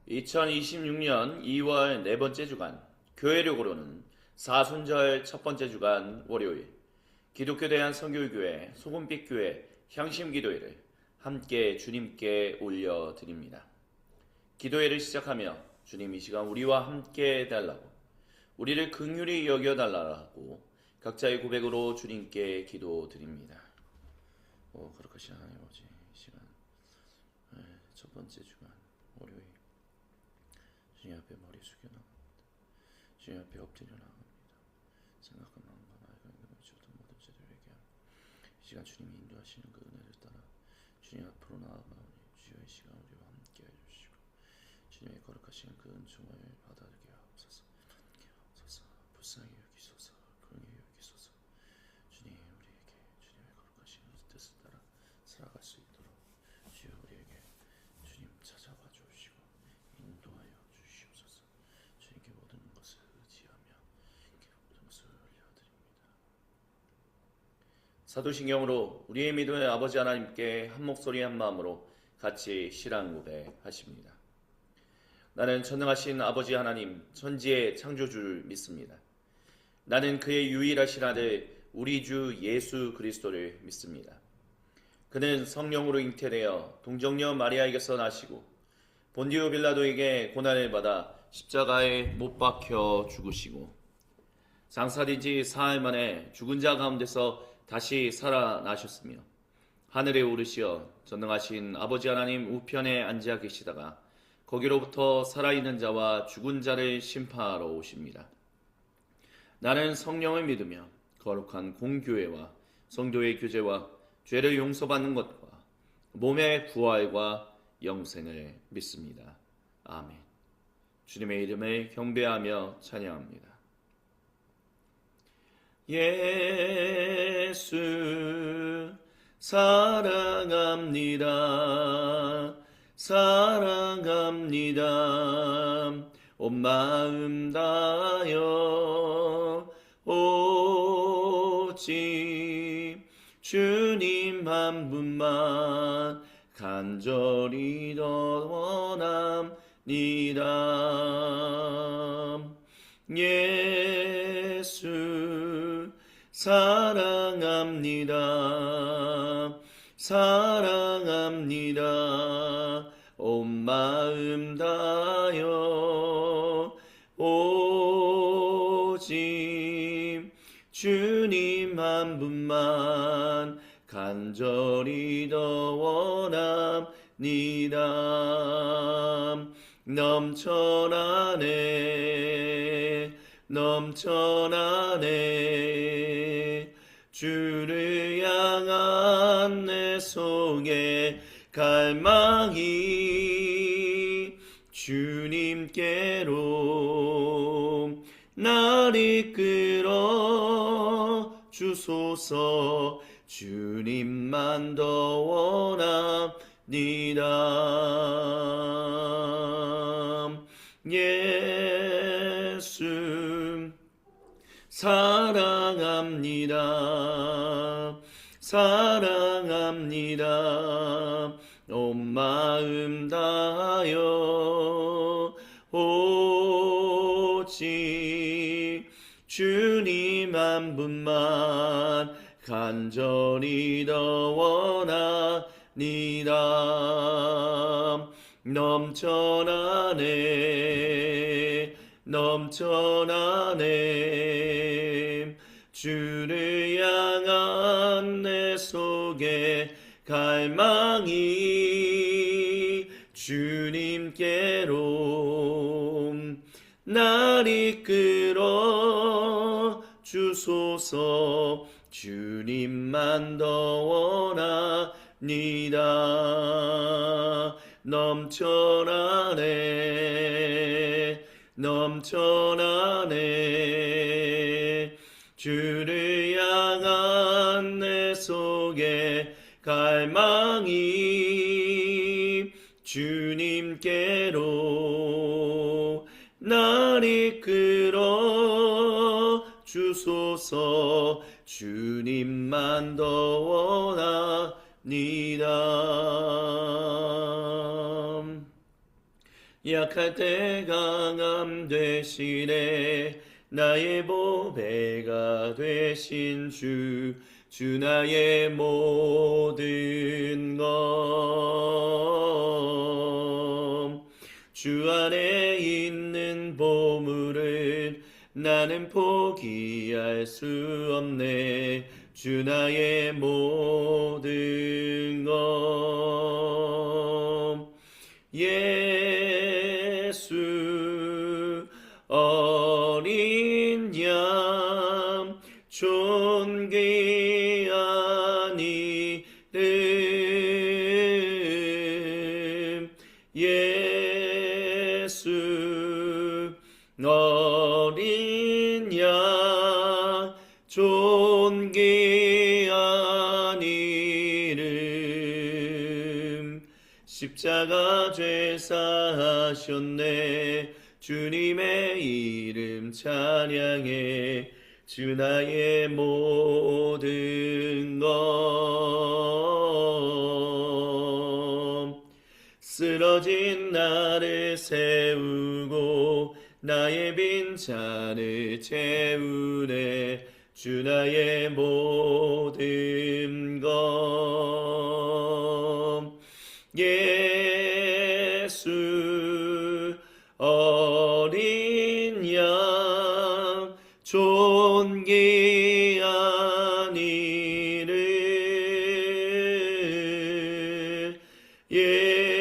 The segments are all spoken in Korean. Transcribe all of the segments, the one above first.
2026년 2월 네 번째 주간, 교회력으로는 사순절 첫 번째 주간 월요일, 기독교 대한선교회교회 소금빛교회 향심기도회를 함께 주님께 올려드립니다. 기도회를 시작하며 주님 이 시간 우리와 함께 해달라고, 우리를 긍휼히 여겨달라고 각자의 고백으로 주님께 기도드립니다. 거룩하신 하나님 아버지, 이 시간 첫 번째 주간 월요일 주님 앞에 머리 숙여나갑니다. 주님 앞에 엎드려 나갑니다. 생각한 마음과 말과 행동을 주었던 모든 죄들에게 이 시간 주님이 인도하시는 그 은혜를 따라 주님 앞으로 나아가오니 주여 이 시간 우리와 함께 해주시고 주님의 거룩하신 그 은총을 받아들게 하옵소서. 불쌍히 여기소서. 긍휼히 여기소서. 주님 우리에게 주님의 거룩하신 뜻을 따라 살아갈 수 있도록 주여 우리에게 주님 찾아와 주시고 인도하여 주시옵소서. 주님께 모든 것을 의지하며 모든 것을 올려드립니다. 사도신경으로 우리의 믿음의 아버지 하나님께 한 목소리 한 마음으로 같이 신앙 고백하십니다. 나는 전능하신 아버지 하나님 천지의 창조주를 믿습니다. 나는 그의 유일하신 아들 우리 주 예수 그리스도를 믿습니다. 그는 성령으로 잉태되어 동정녀 마리아에게서 나시고 본디오 빌라도에게 고난을 받아 십자가에 못 박혀 죽으시고 장사된 지 사흘 만에 죽은 자 가운데서 다시 살아나셨으며 하늘에 오르시어 전능하신 아버지 하나님 우편에 앉아 계시다가 거기로부터 살아있는 자와 죽은 자를 심판하러 오십니다. 나는 성령을 믿으며 거룩한 공교회와 성도의 교제와 죄를 용서받는 것과 몸의 부활과 영생을 믿습니다. 아멘. 주님의 이름을 경배하며 찬양합니다. 예수 사랑합니다. 사랑합니다. 온 마음 다하여 오직 주님 한 분만 간절히 더 원합니다. 예수 사랑합니다. 사랑합니다. 온 마음 다하여 오직 주님 한 분만 간절히 더 원합니다. 넘쳐나네 주를 향한 내 속에 갈망이 주님께로 날 이끌어 주소서. 주님만 더 원합니다. 예수 사랑합니다. 사랑합니다. 온 마음 다하여 오직 주님 한 분만 간절히 더 원합니다. 넘쳐나네 주를 향한 내 속에 갈망이 주님께로 날 이끌어 주소서. 주님만 더 원합니다. 넘쳐나네 주를 향한 내 속에 갈망이 주님께로 날 이끌어 주소서. 주님만 더 원합니다. 약할 때 강함 되시네. 나의 보배가 되신 주 나의 모든 것. 주 안에 있는 보물을 나는 포기할 수 없네. 주 나의 모든 것. 예수 어린 양 존귀한 이름. 예수 어린 양 존귀한 이름. 십자가 죄사하셨네. 주님의 이름 찬양해. 주 나의 모든 것. 쓰러진 나를 세우고 나의 빈잔을 채우네. 주 나의 모든 것. 예수 어린 양 존귀한 이름. 예수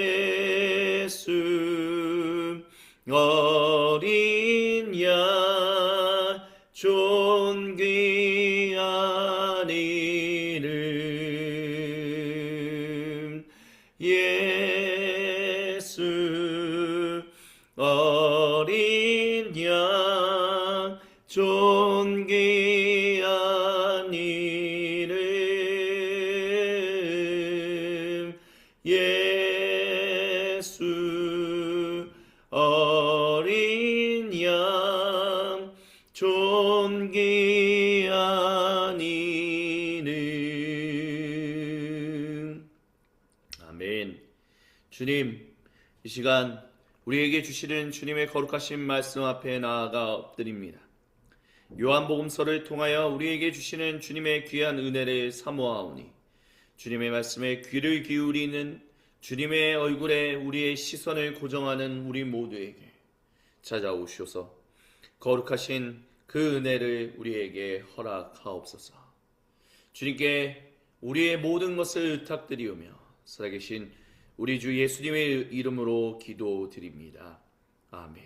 어린 양 존귀한 이름. 예수 어린 양 존귀한 이름. 예수 어린 양 존귀한 이름. 아멘. 주님, 이 시간 우리에게 주시는 주님의 거룩하신 말씀 앞에 나아가 엎드립니다. 요한복음서를 통하여 우리에게 주시는 주님의 귀한 은혜를 사모하오니 주님의 말씀에 귀를 기울이는, 주님의 얼굴에 우리의 시선을 고정하는 우리 모두에게 찾아오셔서 거룩하신 그 은혜를 우리에게 허락하옵소서. 주님께 우리의 모든 것을 의탁드리오며 살아계신 우리 주 예수님의 이름으로 기도드립니다. 아멘.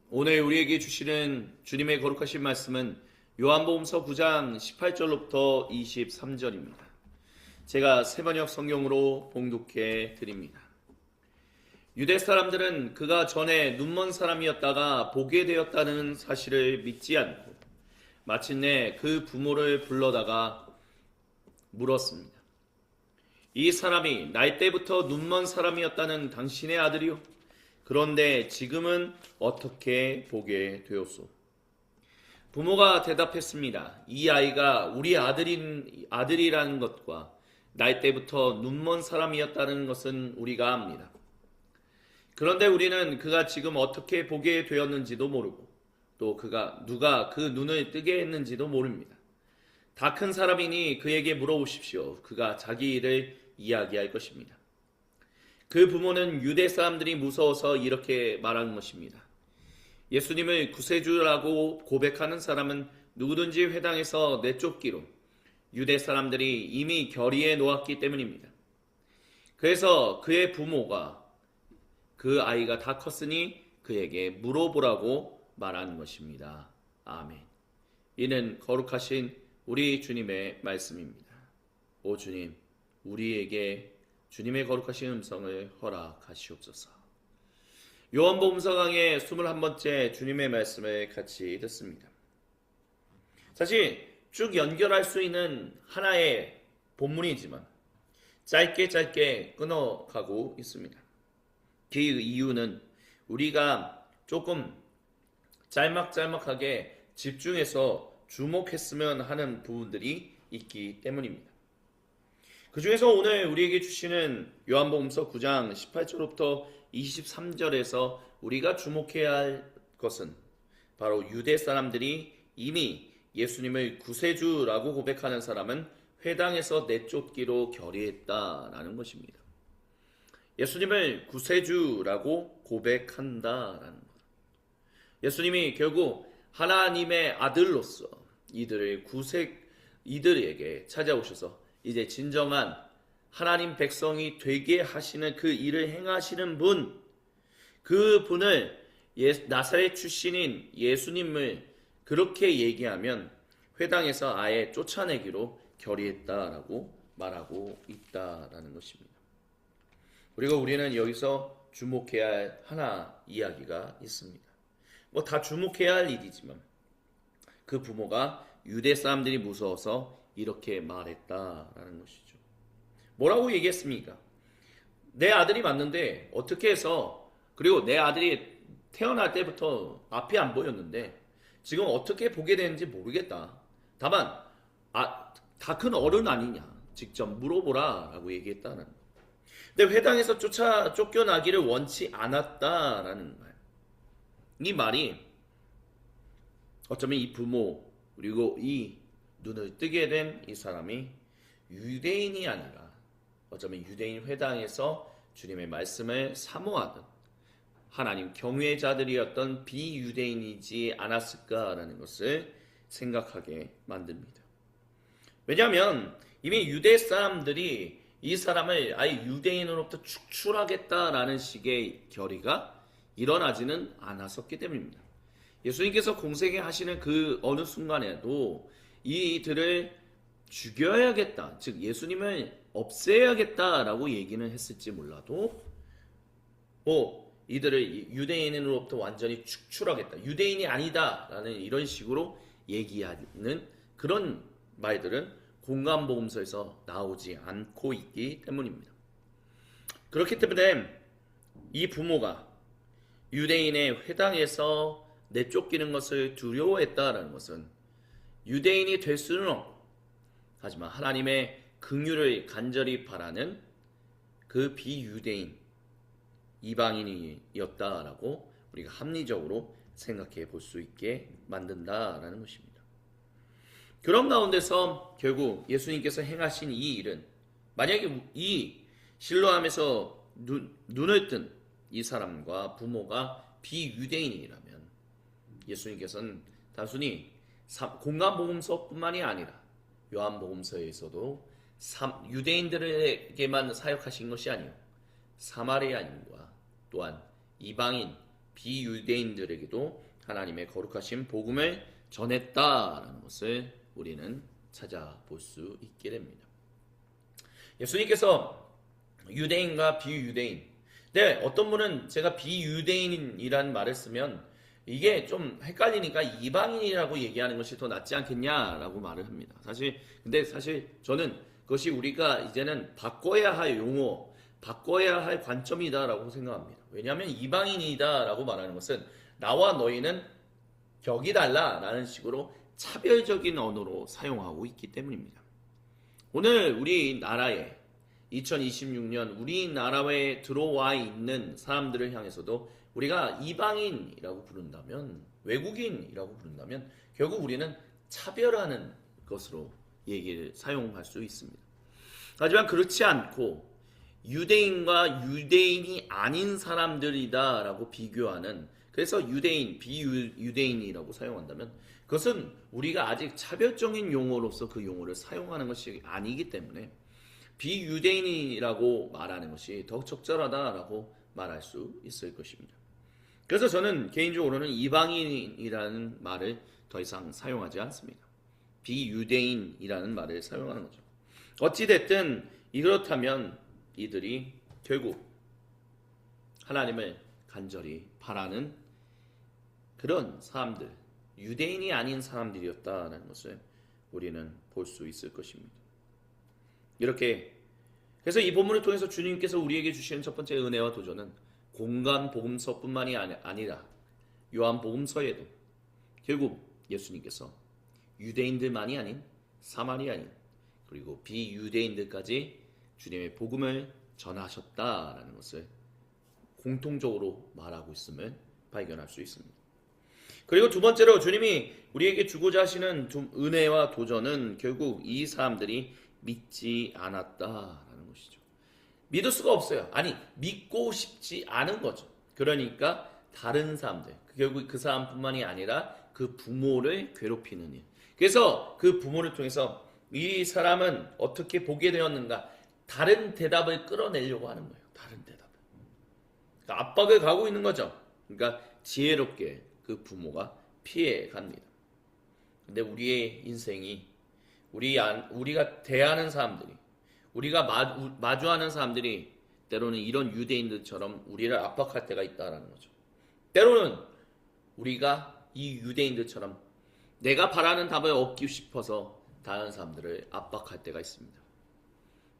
오늘 우리에게 주시는 주님의 거룩하신 말씀은 요한복음서 9장 18절로부터 23절입니다. 제가 새번역 성경으로 봉독해 드립니다. 유대 사람들은 그가 전에 눈먼 사람이었다가 보게 되었다는 사실을 믿지 않고 마침내 그 부모를 불러다가 물었습니다. 이 사람이 날 때부터 눈먼 사람이었다는 당신의 아들이요? 그런데 지금은 어떻게 보게 되었소? 부모가 대답했습니다. 이 아이가 우리 아들이라는 것과 날 때부터 눈먼 사람이었다는 것은 우리가 압니다. 그런데 우리는 그가 지금 어떻게 보게 되었는지도 모르고 또 누가 그 눈을 뜨게 했는지도 모릅니다. 다 큰 사람이니 그에게 물어보십시오. 그가 자기 일을 이야기할 것입니다. 그 부모는 유대 사람들이 무서워서 이렇게 말하는 것입니다. 예수님을 구세주라고 고백하는 사람은 누구든지 회당에서 내쫓기로 유대 사람들이 이미 결의해 놓았기 때문입니다. 그래서 그의 부모가 그 아이가 다 컸으니 그에게 물어보라고 말하는 것입니다. 아멘. 이는 거룩하신 우리 주님의 말씀입니다. 오 주님, 우리에게 주님의 거룩하신 음성을 허락하시옵소서. 요한복음서 강의 21번째 주님의 말씀을 같이 듣습니다. 사실 쭉 연결할 수 있는 하나의 본문이지만 짧게 끊어가고 있습니다. 그 이유는 우리가 조금 짤막하게 집중해서 주목했으면 하는 부분들이 있기 때문입니다. 그 중에서 오늘 우리에게 주시는 요한복음서 9장 18절부터 23절에서 우리가 주목해야 할 것은 바로 유대 사람들이 이미 예수님을 구세주라고 고백하는 사람은 회당에서 내쫓기로 결의했다라는 것입니다. 예수님을 구세주라고 고백한다라는 것. 예수님이 결국 하나님의 아들로서 이들에게 찾아오셔서 이제 진정한 하나님 백성이 되게 하시는 그 일을 행하시는 분, 그 분을 나사렛 출신인 예수님을 그렇게 얘기하면 회당에서 아예 쫓아내기로 결의했다라고 말하고 있다라는 것입니다. 그리고 우리는 여기서 주목해야 할 하나 이야기가 있습니다. 뭐 다 주목해야 할 일이지만 그 부모가 유대 사람들이 무서워서 이렇게 말했다라는 것이죠. 뭐라고 얘기했습니까? 내 아들이 맞는데 어떻게 해서, 그리고 내 아들이 태어날 때부터 앞이 안 보였는데 지금 어떻게 보게 되는지 모르겠다. 다만 다 큰 어른 아니냐, 직접 물어보라 라고 얘기했다는 거. 근데 회당에서 쫓겨나기를 원치 않았다라는 말. 이 말이 어쩌면 이 부모 그리고 이 눈을 뜨게 된 이 사람이 유대인이 아니라 어쩌면 유대인 회당에서 주님의 말씀을 사모하던 하나님 경외자들이었던 비유대인이지 않았을까라는 것을 생각하게 만듭니다. 왜냐하면 이미 유대 사람들이 이 사람을 아예 유대인으로부터 축출하겠다라는 식의 결의가 일어나지는 않았었기 때문입니다. 예수님께서 공생에 하시는 그 어느 순간에도 이들을 죽여야겠다, 즉 예수님을 없애야겠다라고 얘기는 했을지 몰라도 이들을 유대인으로부터 완전히 축출하겠다, 유대인이 아니다라는 이런 식으로 얘기하는 그런 말들은 공간복음서에서 나오지 않고 있기 때문입니다. 그렇기 때문에 이 부모가 유대인의 회당에서 내쫓기는 것을 두려워했다라는 것은 유대인이 될 수는 없고, 하지만 하나님의 긍휼을 간절히 바라는 그 비유대인 이방인이었다라고 우리가 합리적으로 생각해 볼 수 있게 만든다라는 것입니다. 그런 가운데서 결국 예수님께서 행하신 이 일은, 만약에 이 실로암에서 눈을 뜬 이 사람과 부모가 비유대인이라면 예수님께서는 단순히 공간복음서뿐만이 아니라 요한복음서에서도 유대인들에게만 사역하신 것이 아니요 사마리아인과 또한 이방인 비유대인들에게도 하나님의 거룩하신 복음을 전했다라는 것을 우리는 찾아볼 수 있게 됩니다. 예수님께서 유대인과 비유대인, 어떤 분은 제가 비유대인이라는 말을 쓰면 이게 좀 헷갈리니까 이방인이라고 얘기하는 것이 더 낫지 않겠냐라고 말을 합니다. 근데 사실 저는 그것이 우리가 이제는 바꿔야 할 용어, 바꿔야 할 관점이다라고 생각합니다. 왜냐하면 이방인이다라고 말하는 것은 나와 너희는 격이 달라라는 식으로 차별적인 언어로 사용하고 있기 때문입니다. 오늘 우리나라에 2026년 우리나라에 들어와 있는 사람들을 향해서도 우리가 이방인이라고 부른다면, 외국인이라고 부른다면 결국 우리는 차별하는 것으로 얘기를 사용할 수 있습니다. 하지만 그렇지 않고 유대인과 유대인이 아닌 사람들이다라고 비교하는, 그래서 유대인, 비유대인이라고 사용한다면 그것은 우리가 아직 차별적인 용어로서 그 용어를 사용하는 것이 아니기 때문에 비유대인이라고 말하는 것이 더욱 적절하다라고 말할 수 있을 것입니다. 그래서 저는 개인적으로는 이방인이라는 말을 더 이상 사용하지 않습니다. 비유대인이라는 말을 사용하는 거죠. 어찌됐든 이렇다면 이들이 결국 하나님을 간절히 바라는 그런 사람들, 유대인이 아닌 사람들이었다는 것을 우리는 볼 수 있을 것입니다. 이렇게 그래서 이 본문을 통해서 주님께서 우리에게 주시는 첫 번째 은혜와 도전은 공간복음서뿐만이 아니라 요한복음서에도 결국 예수님께서 유대인들만이 아닌 사마리아인 그리고 비유대인들까지 주님의 복음을 전하셨다라는 것을 공통적으로 말하고 있음을 발견할 수 있습니다. 그리고 두 번째로 주님이 우리에게 주고자 하시는 좀 은혜와 도전은 결국 이 사람들이 믿지 않았다라는 것이죠. 믿을 수가 없어요. 아니, 믿고 싶지 않은 거죠. 그러니까 다른 사람들, 결국 그 사람뿐만이 아니라 그 부모를 괴롭히는 일. 그래서 그 부모를 통해서 이 사람은 어떻게 보게 되었는가? 다른 대답을 끌어내려고 하는 거예요. 다른 대답을. 그러니까 압박을 가고 있는 거죠. 그러니까 지혜롭게 그 부모가 피해 갑니다. 근데 우리의 인생이 우리가 대하는 사람들이 우리가 마주하는 사람들이 때로는 이런 유대인들처럼 우리를 압박할 때가 있다라는 거죠. 때로는 우리가 이 유대인들처럼 내가 바라는 답을 얻기 싶어서 다른 사람들을 압박할 때가 있습니다.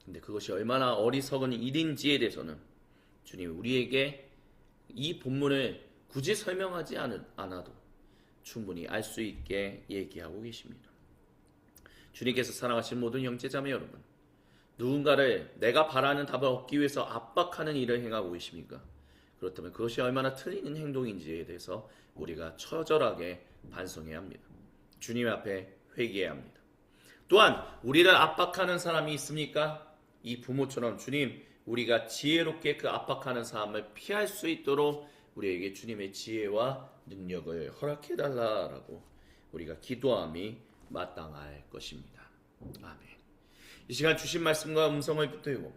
근데 그것이 얼마나 어리석은 일인지에 대해서는 주님이 우리에게 이 본문을 굳이 설명하지 않아도 충분히 알 수 있게 얘기하고 계십니다. 주님께서 사랑하신 모든 형제자매 여러분, 누군가를 내가 바라는 답을 얻기 위해서 압박하는 일을 행하고 계십니까? 그렇다면 그것이 얼마나 틀린 행동인지에 대해서 우리가 처절하게 반성해야 합니다. 주님 앞에 회개해야 합니다. 또한 우리를 압박하는 사람이 있습니까? 이 부모처럼 주님, 우리가 지혜롭게 그 압박하는 사람을 피할 수 있도록 우리에게 주님의 지혜와 능력을 허락해달라라고 우리가 기도함이 마땅할 것입니다. 아멘. 이 시간 주신 말씀과 음성을 붙들고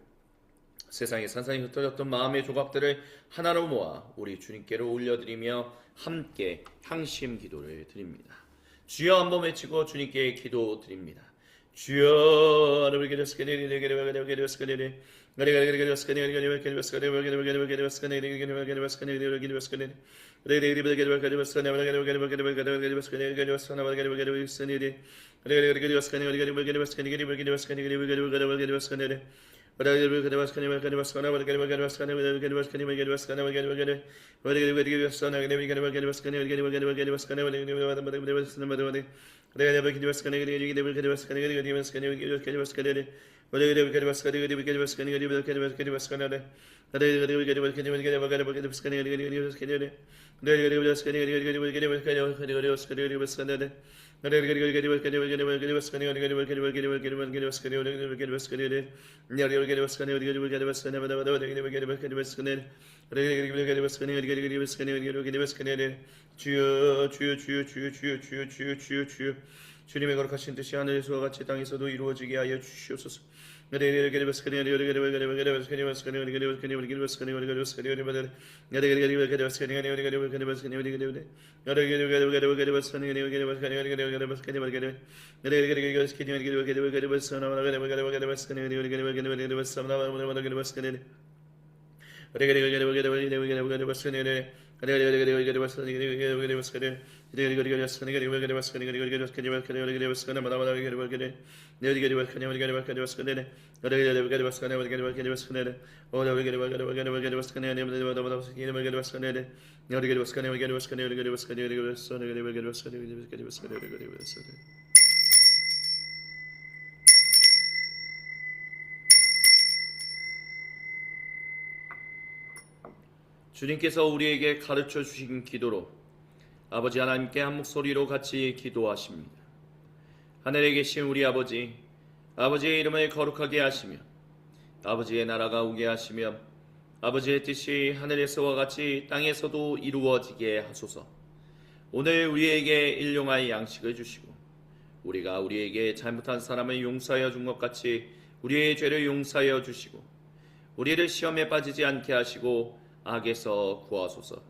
세상에 산산이 흩어졌던 마음의 조각들을 하나로 모아 우리 주님께로 올려드리며 함께 향심 기도를 드립니다. 주여 한번 외치고 주님께 기도 드립니다. 주여 주여 주님의 거룩하신 뜻이 하늘에서와 같이 땅에서도 이루어지게 하여 주시옵소서. 주님께서 우리에게 가르쳐 주신 기도로 아버지 하나님께 한 목소리로 같이 기도하십니다. 하늘에 계신 우리 아버지, 아버지의 이름을 거룩하게 하시며 아버지의 나라가 오게 하시며 아버지의 뜻이 하늘에서와 같이 땅에서도 이루어지게 하소서. 오늘 우리에게 일용할 양식을 주시고 우리가 우리에게 잘못한 사람을 용서하여 준 것 같이 우리의 죄를 용서하여 주시고 우리를 시험에 빠지지 않게 하시고 악에서 구하소서.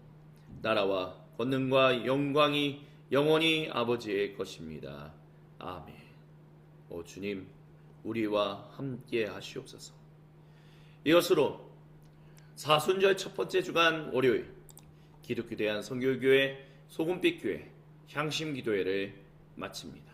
나라와 권능과 영광이 영원히 아버지의 것입니다. 아멘. 오 주님, 우리와 함께 하시옵소서. 이것으로 사순절 첫 번째 주간 월요일 기독교 대한 선교교회 소금빛교회 향심기도회를 마칩니다.